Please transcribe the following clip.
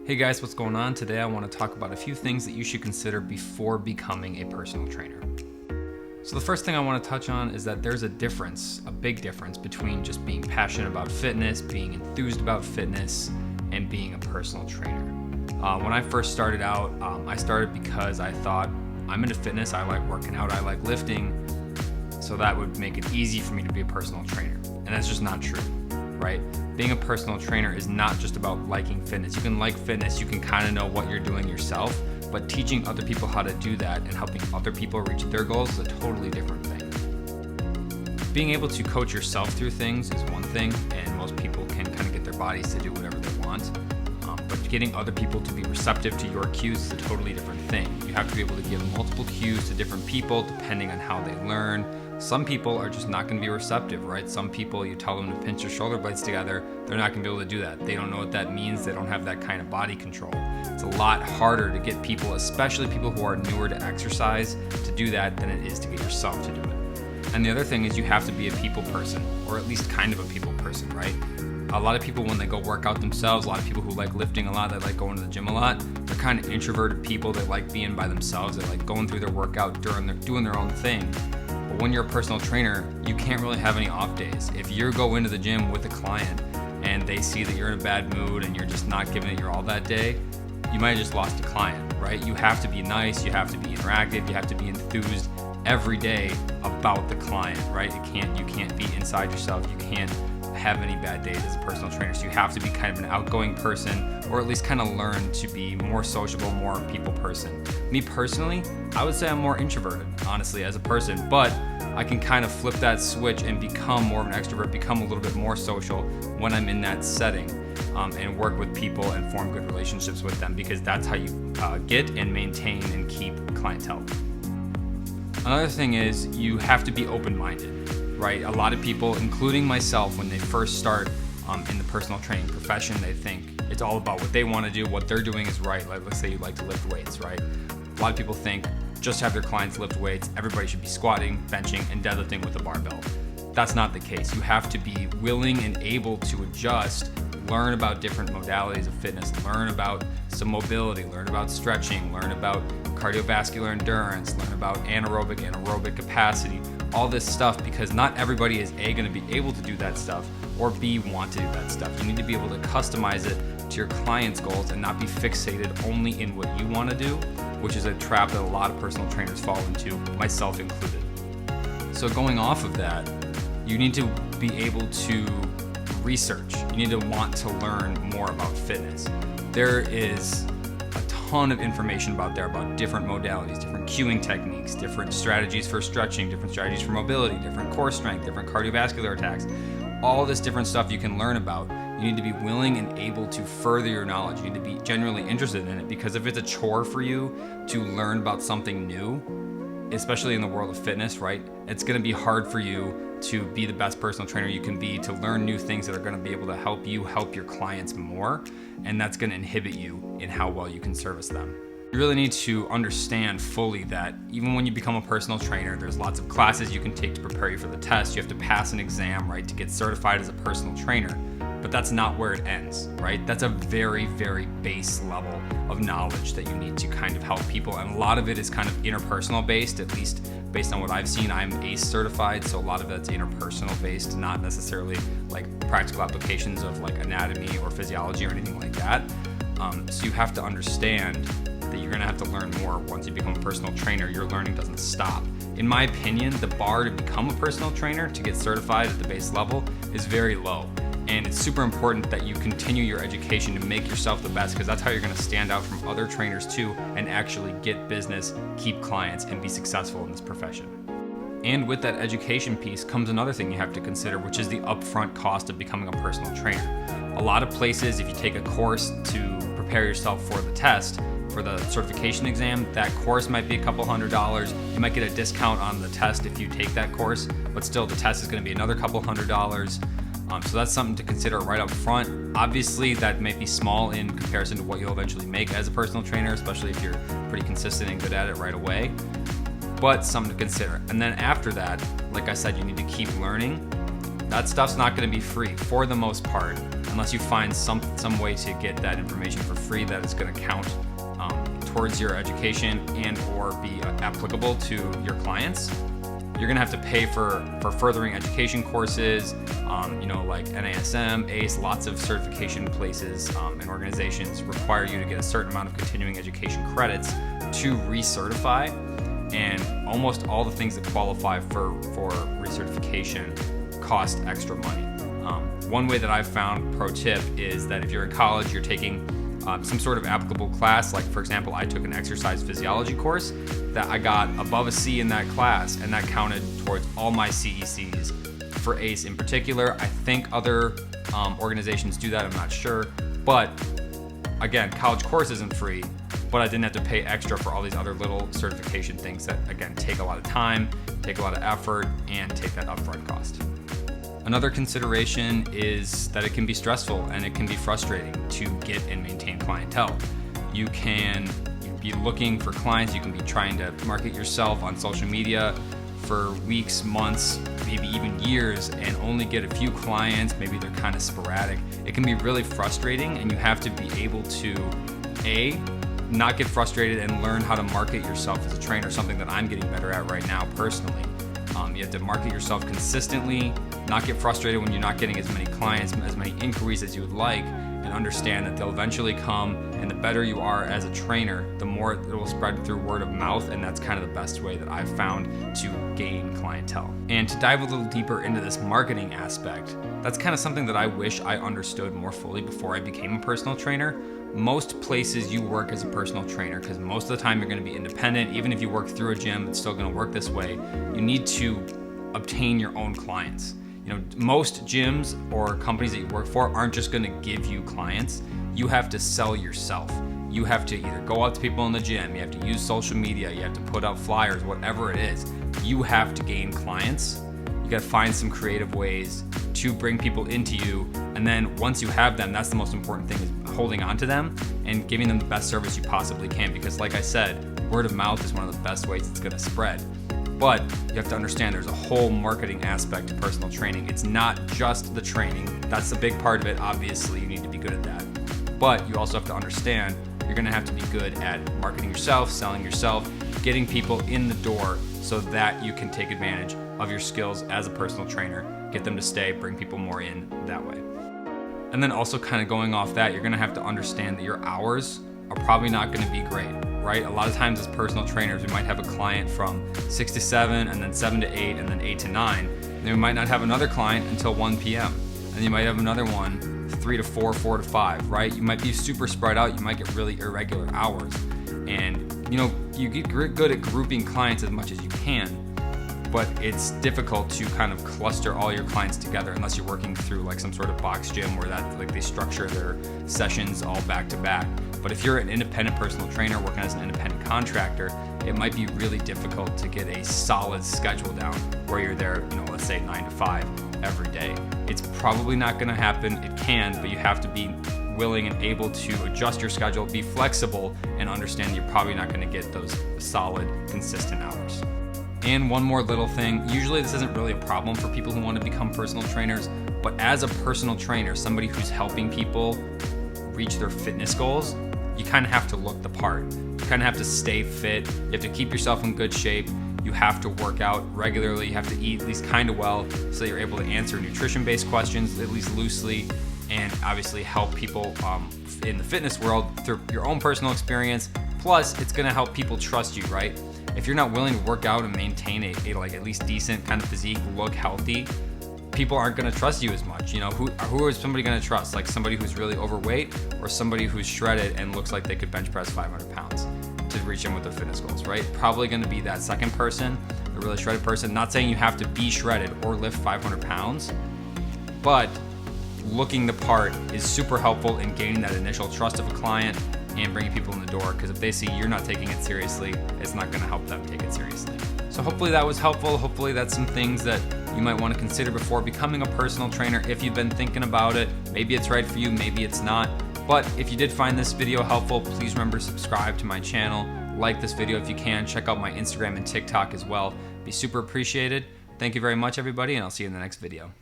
Hey guys, what's going on? Today I want to talk about a few things that you should consider before becoming a personal trainer. So the first thing I want to touch on is that there's a difference, a big difference between just being passionate about fitness, being enthused about fitness, and being a personal trainer. When I first started out, I started because I thought I'm into fitness, I like working out, I like lifting, so that would make it easy for me to be a personal trainer. And that's just not true, right? Being a personal trainer is not just about liking fitness. You can like fitness, you can kind of know what you're doing yourself, but teaching other people how to do that and helping other people reach their goals is a totally different thing. Being able to coach yourself through things is one thing, and most people can kind of get their bodies to do whatever they want. But getting other people to be receptive to your cues is a totally different thing. You have to be able to give multiple cues to different people depending on how they learn. Some people are just not going to be receptive, right? Some people, you tell them to pinch their shoulder blades together, they're not going to be able to do that. They don't know what that means. They don't have that kind of body control. It's a lot harder to get people, especially people who are newer to exercise, to do that than it is to get yourself to do it. And the other thing is you have to be a people person, or at least kind of a people person, right? A lot of people, when they go work out themselves, a lot of people who like lifting a lot, they like going to the gym a lot, they're kind of introverted people. They like being by themselves. They like going through their workout, doing their own thing. But when you're a personal trainer, you can't really have any off days. If you go into the gym with a client and they see that you're in a bad mood and you're just not giving it your all that day, you might have just lost a client, right? You have to be nice, you have to be interactive, you have to be enthused every day about the client, right? You can't be inside yourself. You can't have any bad days as a personal trainer. So you have to be kind of an outgoing person, or at least kind of learn to be more sociable, more people person. Me personally, I would say I'm more introverted, honestly, as a person, but I can kind of flip that switch and become more of an extrovert, become a little bit more social when I'm in that setting, and work with people and form good relationships with them, because that's how you get and maintain and keep clientele. Another thing is you have to be open-minded, right? A lot of people, including myself, when they first start in the personal training profession, they think it's all about what they want to do, what they're doing is right. Like, let's say you like to lift weights, right? A lot of people think just have their clients lift weights, everybody should be squatting, benching, and deadlifting with a barbell. That's not the case. You have to be willing and able to adjust, learn about different modalities of fitness, learn about some mobility, learn about stretching, learn about cardiovascular endurance, learn about anaerobic capacity, all this stuff, because not everybody is A, going to be able to do that stuff, or B, want to do that stuff. You need to be able to customize it to your client's goals and not be fixated only in what you want to do, which is a trap that a lot of personal trainers fall into, myself included. So going off of that, you need to be able to research. You need to want to learn more about fitness. There is a ton of information about different modalities, different cueing techniques, different strategies for stretching, different strategies for mobility, different core strength, different cardiovascular attacks. All this different stuff you can learn about. You need to be willing and able to further your knowledge. You need to be genuinely interested in it, because if it's a chore for you to learn about something new, especially in the world of fitness, right? It's going to be hard for you to be the best personal trainer you can be, to learn new things that are going to be able to help you help your clients more, and that's going to inhibit you in how well you can service them. You really need to understand fully that even when you become a personal trainer, there's lots of classes you can take to prepare you for the test. You have to pass an exam, right, to get certified as a personal trainer. But that's not where it ends, right? That's a very, very base level of knowledge that you need to kind of help people. And a lot of it is kind of interpersonal based, at least based on what I've seen. I'm ACE certified, so a lot of that's interpersonal based, not necessarily like practical applications of like anatomy or physiology or anything like that. So you have to understand that you're gonna have to learn more once you become a personal trainer. Your learning doesn't stop. In my opinion, the bar to become a personal trainer, to get certified at the base level, is very low. And it's super important that you continue your education to make yourself the best, because that's how you're going to stand out from other trainers too, and actually get business, keep clients, and be successful in this profession. And with that education piece comes another thing you have to consider, which is the upfront cost of becoming a personal trainer. A lot of places, if you take a course to prepare yourself for the test, for the certification exam, that course might be a couple $100. You might get a discount on the test if you take that course, but still the test is going to be another couple $100. So that's something to consider right up front. Obviously, that may be small in comparison to what you'll eventually make as a personal trainer, especially if you're pretty consistent and good at it right away, but something to consider. And then after that, like I said, you need to keep learning. That stuff's not going to be free for the most part, unless you find some way to get that information for free that is going to count towards your education and or be applicable to your clients. You're gonna have to pay for furthering education courses, like NASM, ACE, lots of certification places and organizations require you to get a certain amount of continuing education credits to recertify, and almost all the things that qualify for recertification cost extra money. One way that I've found, pro tip, is that if you're in college, you're taking some sort of applicable class. Like, for example, I took an exercise physiology course that I got above a C in that class, and that counted towards all my CECs for ACE in particular. I think other organizations do that, I'm not sure. But again, college course isn't free, but I didn't have to pay extra for all these other little certification things that, again, take a lot of time, take a lot of effort, and take that upfront cost. Another consideration is that it can be stressful and it can be frustrating to get and maintain clientele. You can be looking for clients, you can be trying to market yourself on social media for weeks, months, maybe even years, and only get a few clients. Maybe they're kind of sporadic. It can be really frustrating, and you have to be able to, not get frustrated and learn how to market yourself as a trainer, something that I'm getting better at right now personally. You have to market yourself consistently, not get frustrated when you're not getting as many clients, as many inquiries as you would like, and understand that they'll eventually come, and the better you are as a trainer, the more it will spread through word of mouth, and that's kind of the best way that I've found to gain clientele. And to dive a little deeper into this marketing aspect, that's kind of something that I wish I understood more fully before I became a personal trainer. Most places you work as a personal trainer, because most of the time you're going to be independent. Even if you work through a gym, it's still going to work this way. You need to obtain your own clients. Most gyms or companies that you work for aren't just going to give you clients. You have to sell yourself. You have to either go out to people in the gym, you have to use social media, you have to put out flyers, whatever it is. You have to gain clients. You got to find some creative ways to bring people into you. And then once you have them, that's the most important thing, is holding on to them and giving them the best service you possibly can. Because like I said, word of mouth is one of the best ways it's going to spread. But you have to understand there's a whole marketing aspect to personal training. It's not just the training. That's a big part of it. Obviously, you need to be good at that. But you also have to understand you're going to have to be good at marketing yourself, selling yourself, getting people in the door so that you can take advantage of your skills as a personal trainer, get them to stay, bring people more in that way. And then also kind of going off that, you're going to have to understand that your hours are probably not going to be great, right? A lot of times as personal trainers, we might have a client from 6 to 7, and then 7 to 8, and then 8 to 9. And then we might not have another client until 1 p.m. And you might have another one 3 to 4, 4 to 5, right? You might be super spread out. You might get really irregular hours. And you get good at grouping clients as much as you can, but it's difficult to kind of cluster all your clients together unless you're working through like some sort of box gym where they structure their sessions all back to back. But if you're an independent personal trainer working as an independent contractor, it might be really difficult to get a solid schedule down where you're there, let's say 9 to 5 every day. It's probably not going to happen. It can, but you have to be willing and able to adjust your schedule, be flexible, and understand you're probably not going to get those solid, consistent hours. And one more little thing, usually this isn't really a problem for people who want to become personal trainers, but as a personal trainer, somebody who's helping people reach their fitness goals, you kind of have to look the part. You kind of have to stay fit. You have to keep yourself in good shape. You have to work out regularly. You have to eat at least kind of well so that you're able to answer nutrition-based questions, at least loosely, and obviously help people in the fitness world through your own personal experience. Plus, it's going to help people trust you, right? If you're not willing to work out and maintain a like at least decent kind of physique, look healthy, people aren't going to trust you as much. Who is somebody going to trust? Like somebody who's really overweight or somebody who's shredded and looks like they could bench press 500 pounds to reach in with their fitness goals, right? Probably going to be that second person, the really shredded person. Not saying you have to be shredded or lift 500 pounds, but looking the part is super helpful in gaining that initial trust of a client and bringing people in the door, because if they see you're not taking it seriously, it's not going to help them take it seriously. So hopefully that was helpful. Hopefully that's some things that you might want to consider before becoming a personal trainer if you've been thinking about it. Maybe it's right for you, maybe it's not. But if you did find this video helpful, please remember to subscribe to my channel, like this video if you can, check out my Instagram and TikTok as well. Be super appreciated. Thank you very much, everybody, and I'll see you in the next video.